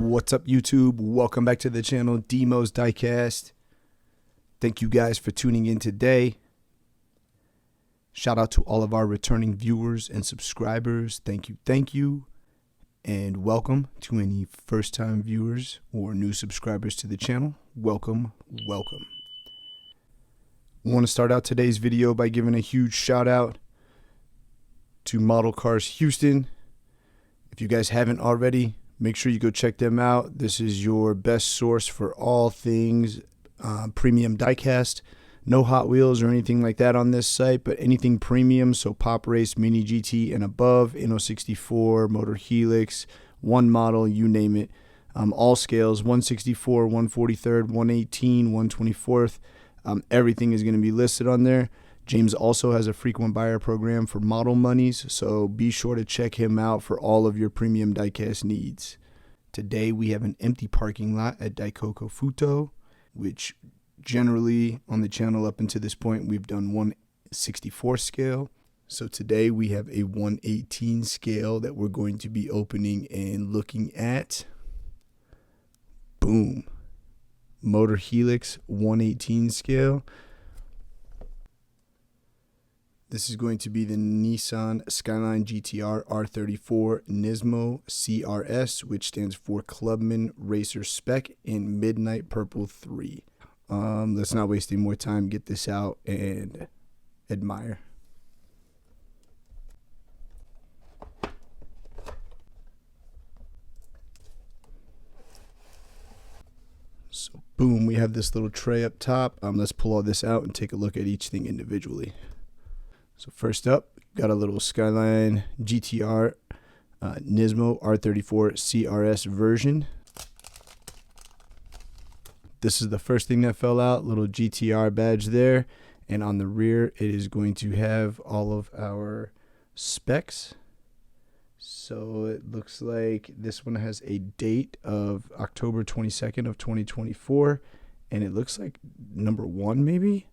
What's up, YouTube? Welcome back to the channel, Demo's Diecast. Thank you guys for tuning in today. Shout out to all of our returning viewers and subscribers. Thank you. And welcome to any first-time viewers or new subscribers to the channel. Welcome. I want to start out today's video by giving a huge shout out to Model Cars Houston. If you guys haven't already, make sure you go check them out. This is your best source for all things premium diecast. No Hot Wheels or anything like that on this site, but anything premium, so Pop Race, Mini GT, and above, Inno64, MotorHelix, one model, you name it. All scales, 164, 143rd, 118, 124th. Everything is going to be listed on there. James also has a frequent buyer program for model monies, so be sure to check him out for all of your premium diecast needs. Today we have an empty parking lot at Daikoko Futo, which generally on the channel up until this point we've done 164 scale. So today we have a 118 scale that we're going to be opening and looking at. Boom. MotorHelix 118 scale. This is going to be the Nissan Skyline GTR R34 Nismo CRS, which stands for Clubman Racer Spec in Midnight Purple 3. Let's not waste any more time. Get this out and admire. So boom, we have this little tray up top. Let's pull all this out and take a look at each thing individually. So first up, got a little Skyline GTR Nismo R34 CRS version. This is the first thing that fell out, little GTR badge there. And on the rear, it is going to have all of our specs. So it looks like this one has a date of October 22nd of 2024. And it looks like number 1 maybe.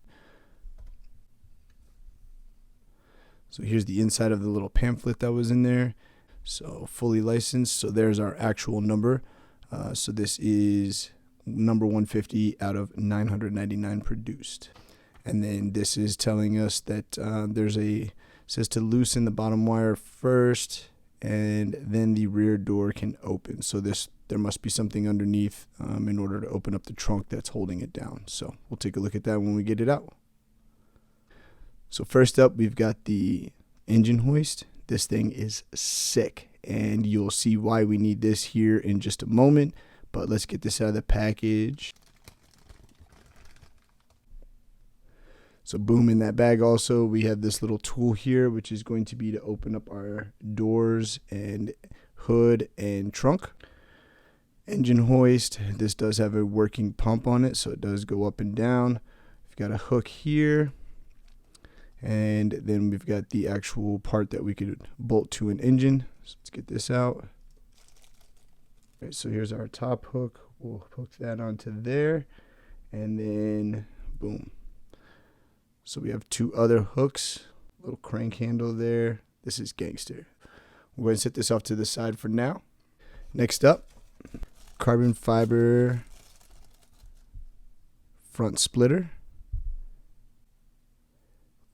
So here's the inside of the little pamphlet that was in there. So fully licensed. So there's our actual number. So this is number 150 out of 999 produced. And then this is telling us that says to loosen the bottom wire first, and then the rear door can open. So there must be something underneath in order to open up the trunk that's holding it down. So we'll take a look at that when we get it out. So first up, we've got the engine hoist. This thing is sick, and you'll see why we need this here in just a moment. But let's get this out of the package. So boom, in that bag also, we have this little tool here, which is going to be to open up our doors and hood and trunk. Engine hoist. This does have a working pump on it, so it does go up and down. We've got a hook here. And then we've got the actual part that we could bolt to an engine. So let's get this out. All right, so here's our top hook. We'll hook that onto there. And then boom. So we have 2 other hooks. Little crank handle there. This is gangster. We're going to set this off to the side for now. Next up, carbon fiber front splitter.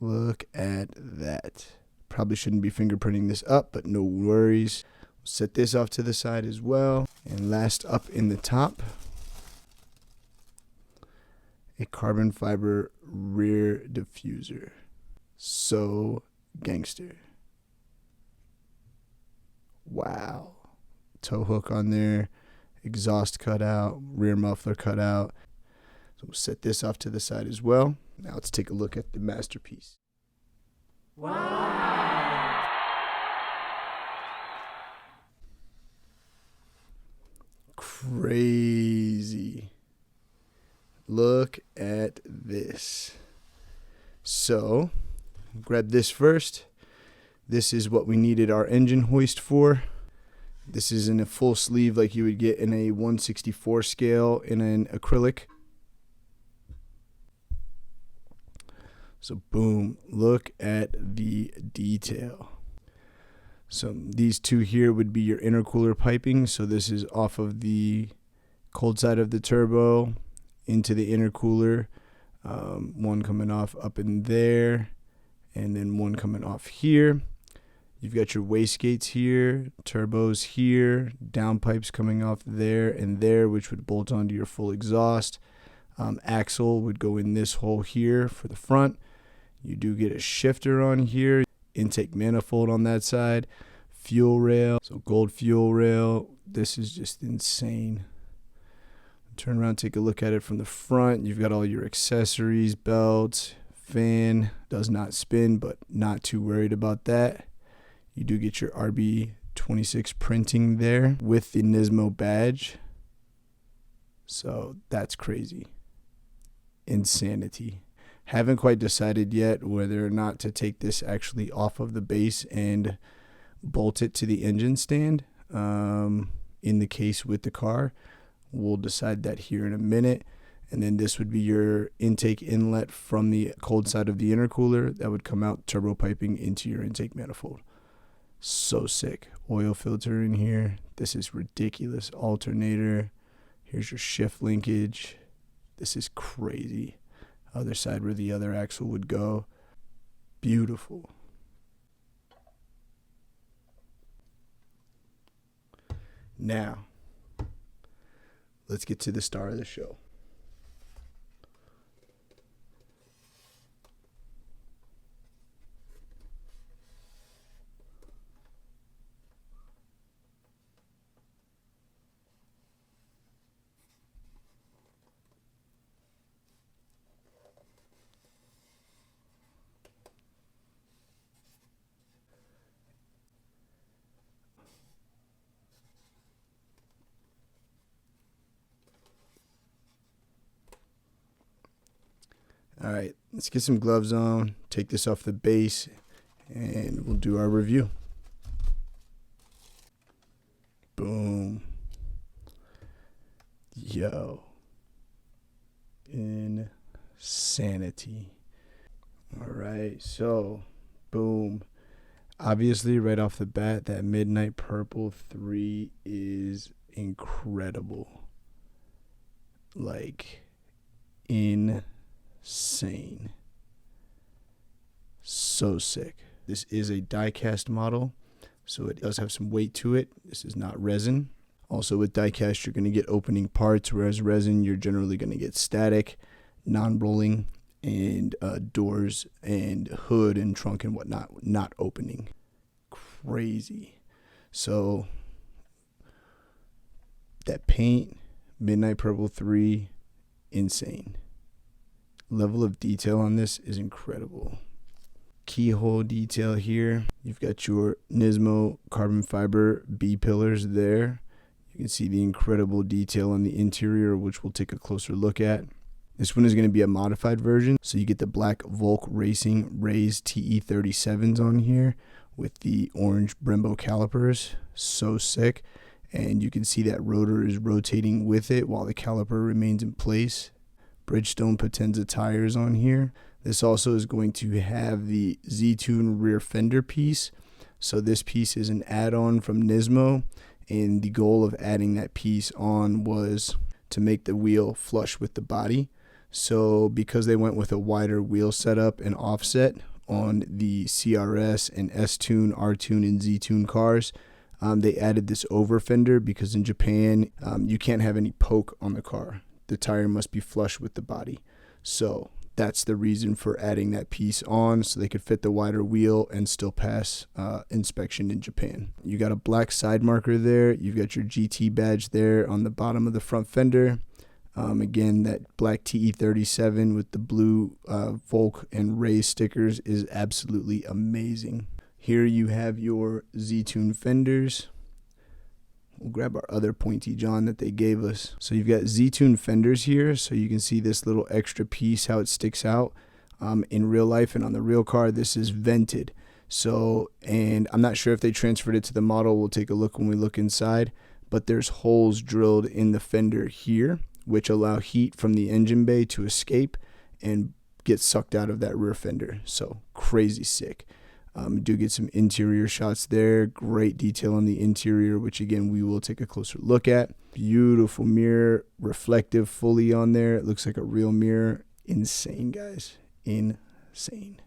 Look at that. Probably shouldn't be fingerprinting this up, but no worries. We'll set this off to the side as well. And last up in the top, a carbon fiber rear diffuser. So gangster. Wow. Tow hook on there, exhaust cutout, rear muffler cutout. So we'll set this off to the side as well. Now let's take a look at the masterpiece. Wow! Crazy. look at this. So grab this first. This is what we needed our engine hoist for. This is in a full sleeve like you would get in a 1/64 scale in an acrylic. So boom, look at the detail. So these two here would be your intercooler piping. So this is off of the cold side of the turbo into the intercooler. One coming off up in there, and then one coming off here. You've got your wastegates here, turbos here, downpipes coming off there and there, which would bolt onto your full exhaust. Axle would go in this hole here for the front. You do get a shifter on here, intake manifold on that side, fuel rail, so gold fuel rail. This is just insane. Turn around, take a look at it from the front. You've got all your accessories, belts, fan. Does not spin, but not too worried about that. You do get your RB26 printing there with the Nismo badge. So that's crazy. Insanity. Haven't quite decided yet whether or not to take this actually off of the base and bolt it to the engine stand in the case with the car. We'll decide that here in a minute. And then this would be your intake inlet from the cold side of the intercooler that would come out turbo piping into your intake manifold. So sick. Oil filter in here. This is ridiculous. Alternator. Here's your shift linkage. This is crazy. Other side where the other axle would go. Beautiful. Now, let's get to the star of the show. All right, let's get some gloves on, take this off the base, and we'll do our review. Boom. Yo. Insanity. All right, so, boom. Obviously, right off the bat, that Midnight Purple 3 is incredible. Like, insane. So sick. This is a diecast model, so it does have some weight to it. This is not resin. Also with diecast, you're going to get opening parts, whereas resin, you're generally going to get static, non-rolling, and doors and hood and trunk and whatnot not opening. Crazy. So that paint, Midnight Purple 3, insane. Level of detail on this is incredible. Keyhole detail here. You've got your Nismo carbon fiber B pillars there. You can see the incredible detail on the interior, which we'll take a closer look at. This one is going to be a modified version, so you get the black Volk Racing raised TE37s on here with the orange Brembo calipers. So sick. And you can see that rotor is rotating with it while the caliper remains in place. Bridgestone Potenza tires on here. This also is going to have the Z-Tune rear fender piece. So this piece is an add-on from Nismo, and the goal of adding that piece on was to make the wheel flush with the body. So because they went with a wider wheel setup and offset on the CRS and S-Tune, R-Tune, and Z-Tune cars, they added this over fender because in Japan, you can't have any poke on the car. The tire must be flush with the body. So that's the reason for adding that piece on, so they could fit the wider wheel and still pass inspection in Japan. You got a black side marker there. You've got your GT badge there on the bottom of the front fender. Again, that black TE37 with the blue Volk and Ray stickers is absolutely amazing. Here you have your Z-Tune fenders We'll grab our other pointy John that they gave us. So you've got Z-Tune fenders here, so you can see this little extra piece, how it sticks out. In real life and on the real car, this is vented. So, and I'm not sure if they transferred it to the model. We'll take a look when we look inside. But there's holes drilled in the fender here, which allow heat from the engine bay to escape and get sucked out of that rear fender. So crazy sick. Do get some interior shots there. Great detail on the interior, which again we will take a closer look at. Beautiful mirror, reflective fully on there. It looks like a real mirror. Insane, guys. Insane.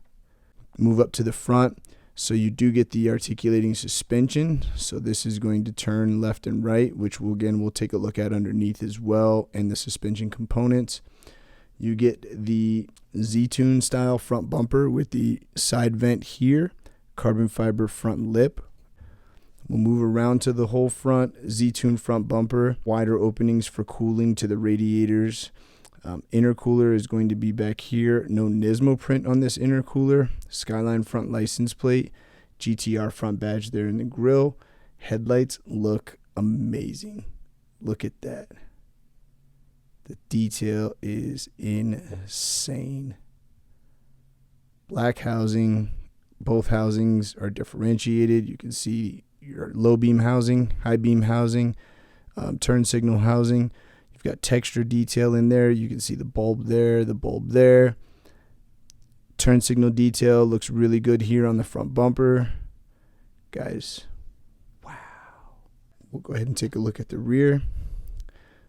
Move up to the front. So you do get the articulating suspension. So this is going to turn left and right, which we'll take a look at underneath as well, and the suspension components. You get the Z-Tune style front bumper with the side vent here, carbon fiber front lip. We'll move around to the whole front, Z-Tune front bumper, wider openings for cooling to the radiators. Intercooler is going to be back here. No Nismo print on this intercooler. Skyline front license plate. GTR front badge there in the grille. Headlights look amazing. Look at that. The detail is insane. Black housing. Both housings are differentiated. You can see your low beam housing, high beam housing, turn signal housing. You've got texture detail in there. You can see the bulb there, the bulb there. Turn signal detail looks really good here on the front bumper. Guys, wow. We'll go ahead and take a look at the rear.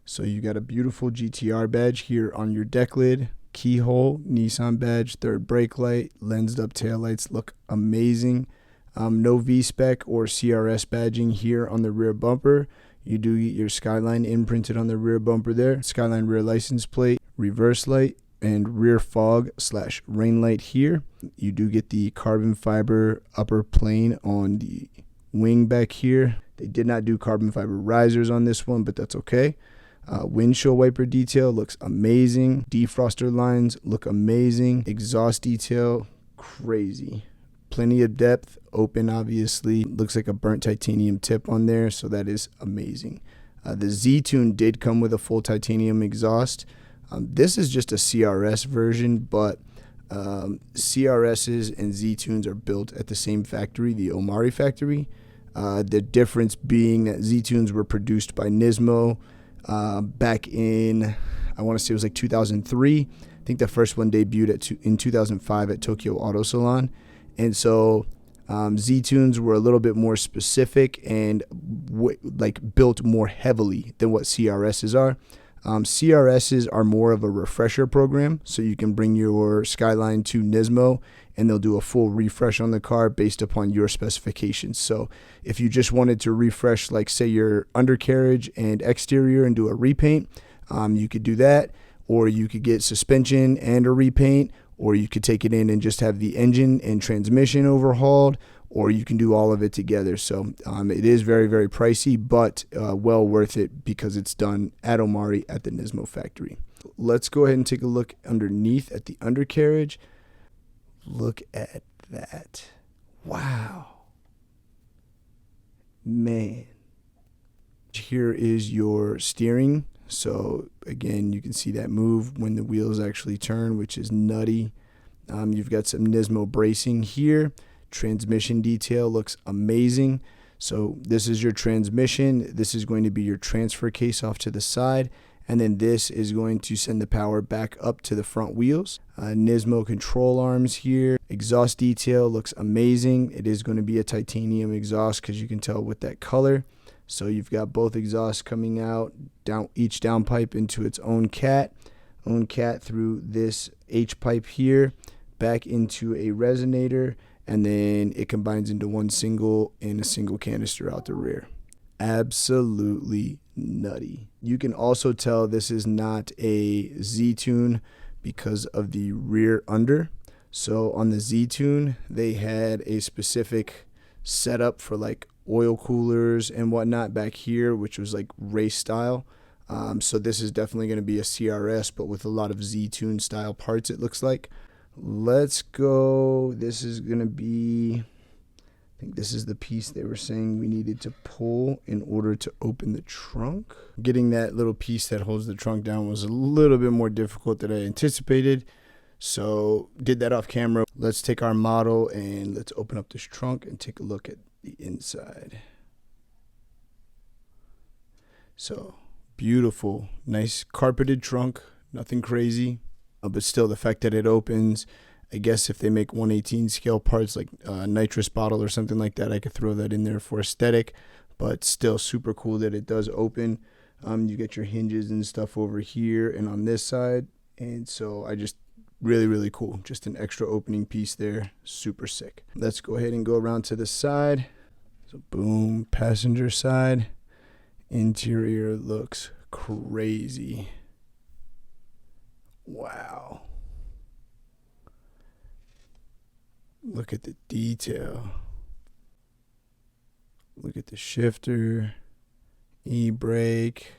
So you got a beautiful GTR badge here on your deck lid, keyhole, Nissan badge, third brake light, lensed up taillights look amazing. No V-spec or CRS badging here on the rear bumper. You do get your Skyline imprinted on the rear bumper there. Skyline rear license plate, reverse light, and rear fog / rain light here. You do get the carbon fiber upper plane on the wing back here. They did not do carbon fiber risers on this one, but that's okay. Windshield wiper detail looks amazing. Defroster lines look amazing. Exhaust detail, crazy. Plenty of depth, open obviously. Looks like a burnt titanium tip on there, so that is amazing. The Z-Tune did come with a full titanium exhaust. This is just a CRS version, but CRSs and Z-Tunes are built at the same factory, the Omari factory. The difference being that Z-Tunes were produced by Nismo back in, I want to say it was like 2003. I think the first one debuted in 2005 at Tokyo Auto Salon. And so Z-Tunes were a little bit more specific and built more heavily than what CRSs are. CRSs are more of a refresher program, so you can bring your Skyline to Nismo and they'll do a full refresh on the car based upon your specifications. So if you just wanted to refresh, like say your undercarriage and exterior and do a repaint, you could do that, or you could get suspension and a repaint, or you could take it in and just have the engine and transmission overhauled, or you can do all of it together. So it is very, very pricey, but well worth it because it's done at Omari at the Nismo factory. Let's go ahead and take a look underneath at the undercarriage. Look at that. Wow. Man. Here is your steering. So again, you can see that move when the wheels actually turn, which is nutty. You've got some Nismo bracing here. Transmission detail looks amazing. So this is your transmission. This is going to be your transfer case off to the side. And then this is going to send the power back up to the front wheels. Nismo control arms here. Exhaust detail looks amazing. It is going to be a titanium exhaust because you can tell with that color. So you've got both exhausts coming out, each downpipe into its own cat through this H pipe here, back into a resonator, and then it combines into one single and a single canister out the rear. Absolutely nutty. You can also tell this is not a Z-Tune because of the rear under. So on the Z-Tune, they had a specific setup for like oil coolers and whatnot back here, which was like race style. So this is definitely going to be a CRS, but with a lot of Z-Tune style parts, it looks like. Let's go. This is going to be I think this is the piece they were saying we needed to pull in order to open the trunk. Getting that little piece that holds the trunk down was a little bit more difficult than I anticipated. So did that off camera. Let's take our model and let's open up this trunk and take a look at the inside. So beautiful, nice carpeted trunk, nothing crazy, but still the fact that it opens. I guess if they make 1/18 scale parts like a nitrous bottle or something like that, I could throw that in there for aesthetic, but still super cool that it does open. You get your hinges and stuff over here and on this side. And so I just really cool. Just an extra opening piece there. Super sick. Let's go ahead and go around to the side. So boom, passenger side. Interior looks crazy. Wow. Look at the detail. Look at the shifter, e-brake.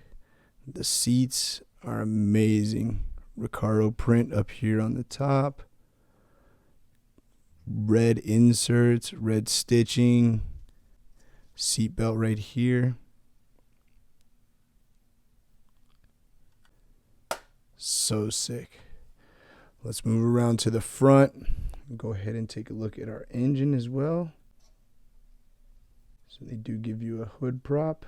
The seats are amazing. Recaro print up here on the top. Red inserts, red stitching. Seat belt right here. So sick. Let's move around to the front. Go ahead and take a look at our engine as well. So they do give you a hood prop.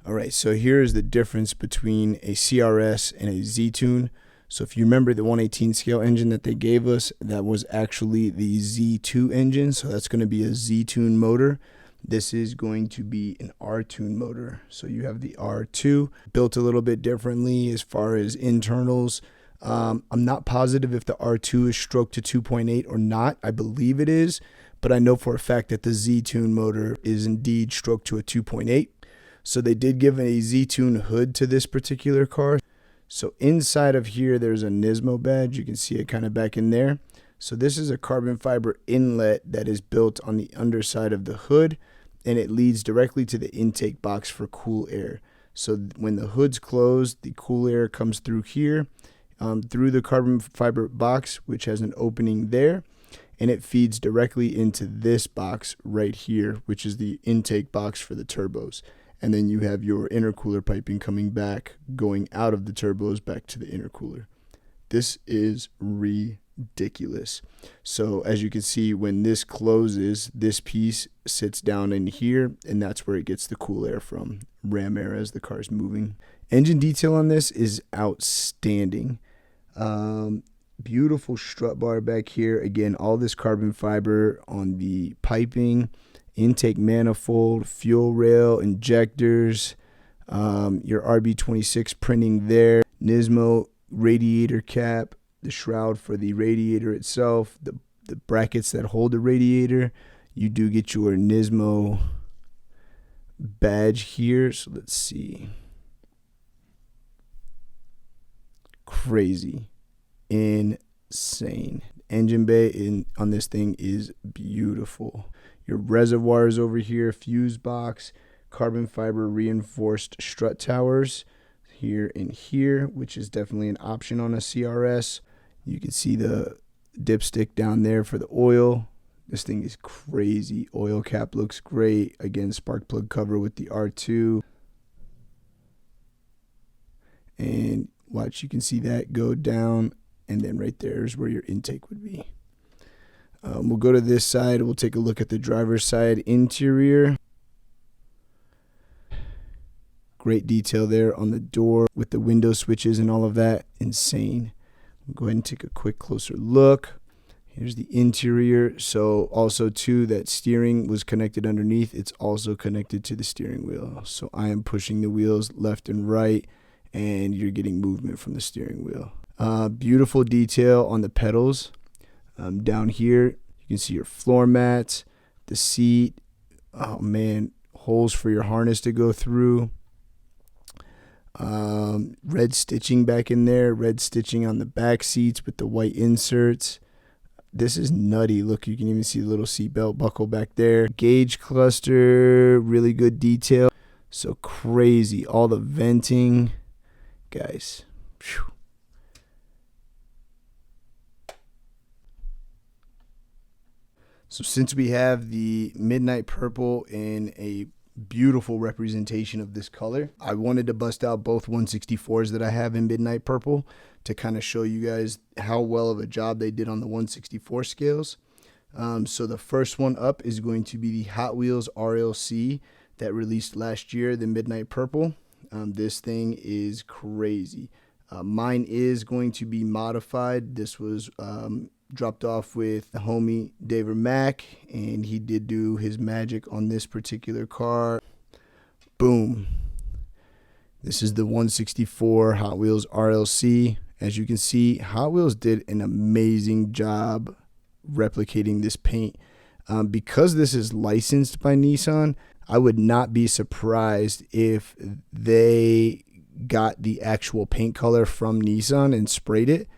All right, so here is the difference between a CRS and a Z-Tune. So if you remember the 1/18 scale engine that they gave us, that was actually the Z2 engine. So that's going to be a Z-Tune motor. This is going to be an R-Tune motor. So you have the R2 built a little bit differently as far as internals. I'm not positive if the R2 is stroked to 2.8 or not. I believe it is, but I know for a fact that the Z-Tune motor is indeed stroked to a 2.8. So they did give a Z-Tune hood to this particular car. So inside of here, there's a Nismo badge. You can see it kind of back in there. So this is a carbon fiber inlet that is built on the underside of the hood, and it leads directly to the intake box for cool air. So when the hood's closed, the cool air comes through here, through the carbon fiber box, which has an opening there, and it feeds directly into this box right here, which is the intake box for the turbos. And then you have your intercooler piping coming back, going out of the turbos back to the intercooler. This is ridiculous. So as you can see, when this closes, this piece sits down in here, and that's where it gets the cool air from, ram air as the car is moving. Engine detail on this is outstanding. Beautiful strut bar back here. Again, all this carbon fiber on the piping, intake manifold, fuel rail, injectors, your RB26 printing there, Nismo radiator cap, the shroud for the radiator itself, the brackets that hold the radiator. You do get your Nismo badge here. So let's see. Crazy. Insane. Engine bay on this thing is beautiful. Your reservoirs over here, fuse box, carbon fiber reinforced strut towers here and here, which is definitely an option on a CRS. You can see the dipstick down there for the oil. This thing is crazy. Oil cap looks great. Again, spark plug cover with the R2. And watch, you can see that go down, and then right there is where your intake would be. We'll go to this side. We'll take a look at the driver's side interior. Great detail there on the door with the window switches and all of that. Insane. We'll go ahead and take a quick closer look. Here's the interior. So also too, that steering was connected underneath. It's also connected to the steering wheel. So I am pushing the wheels left and right, and you're getting movement from the steering wheel. Beautiful detail on the pedals. Down here, you can see your floor mats, the seat. Oh man, holes for your harness to go through. Red stitching back in there, red stitching on the back seats with the white inserts. This is nutty. Look, you can even see the little seat belt buckle back there. Gauge cluster, really good detail. So crazy. All the venting. Guys. Whew. So since we have the midnight purple in a beautiful representation of this color, I wanted to bust out both 164s that I have in midnight purple to kind of show you guys how well of a job they did on the 164 scales. So the first one up is going to be the Hot Wheels RLC that released last year, the midnight purple. This thing is crazy. Mine is going to be modified. This was dropped off with the homie David Mack, and he did do his magic on this particular car. Boom. This is the 164 Hot Wheels RLC. As you can see, Hot Wheels did an amazing job replicating this paint. Because this is licensed by Nissan, I would not be surprised if they got the actual paint color from Nissan and sprayed it,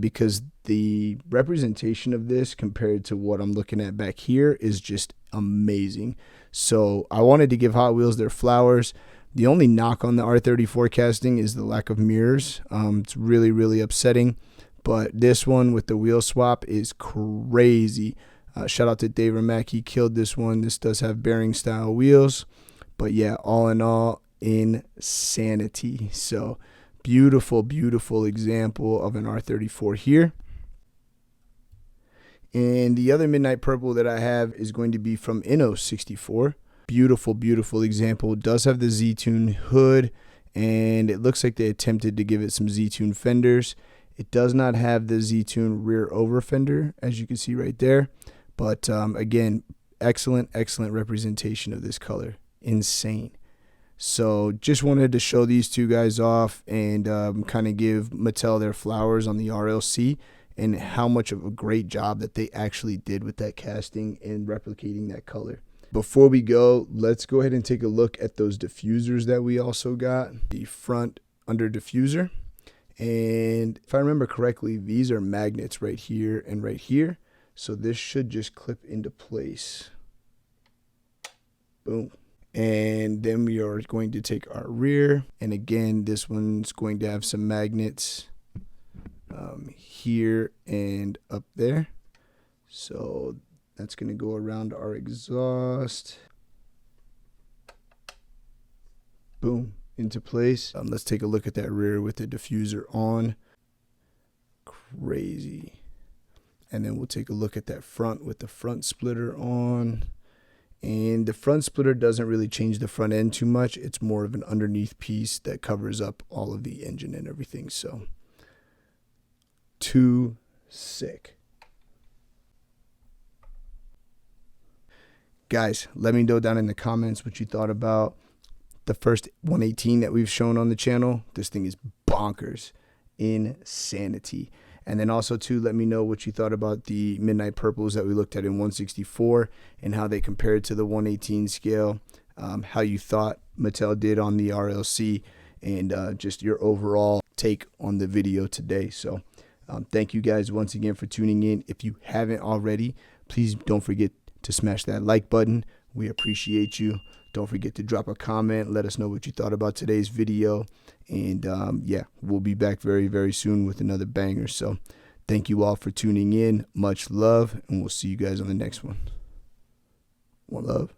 because the representation of this compared to what I'm looking at back here is just amazing. So I wanted to give Hot Wheels their flowers. The only knock on the R34 casting is the lack of mirrors. It's really, really upsetting. But this one with the wheel swap is crazy. Shout out to David Mack. He killed this one. This does have bearing style wheels. But yeah, all in all, insanity. So beautiful, beautiful example of an R34 here. And the other midnight purple that I have is going to be from Inno64. Beautiful, beautiful example. It does have the Z-Tune hood, and it looks like they attempted to give it some Z-Tune fenders. It does not have the Z-Tune rear over fender, as you can see right there. But again, excellent, excellent representation of this color. Insane. So just wanted to show these two guys off and kind of give Mattel their flowers on the RLC and how much of a great job that they actually did with that casting and replicating that color. Before we go, let's go ahead and take a look at those diffusers that we also got. The front under diffuser. And if I remember correctly, these are magnets right here and right here. So this should just clip into place. Boom. And then we are going to take our rear. And again, this one's going to have some magnets here and up there. So that's going to go around our exhaust. Boom. Into place. Let's take a look at that rear with the diffuser on. Crazy. And then we'll take a look at that front with the front splitter on. And the front splitter doesn't really change the front end too much. It's more of an underneath piece that covers up all of the engine and everything. So, too sick. Guys, let me know down in the comments what you thought about the first 118 that we've shown on the channel. This thing is bonkers. Insanity. And then also too, let me know what you thought about the midnight purples that we looked at in 164 and how they compared to the 118 scale, how you thought Mattel did on the RLC, and just your overall take on the video today. So thank you guys once again for tuning in. If you haven't already, please don't forget to smash that like button. We appreciate you. Don't forget to drop a comment. Let us know what you thought about today's video. And yeah, we'll be back very, very soon with another banger. So thank you all for tuning in. Much love. And we'll see you guys on the next one. More love.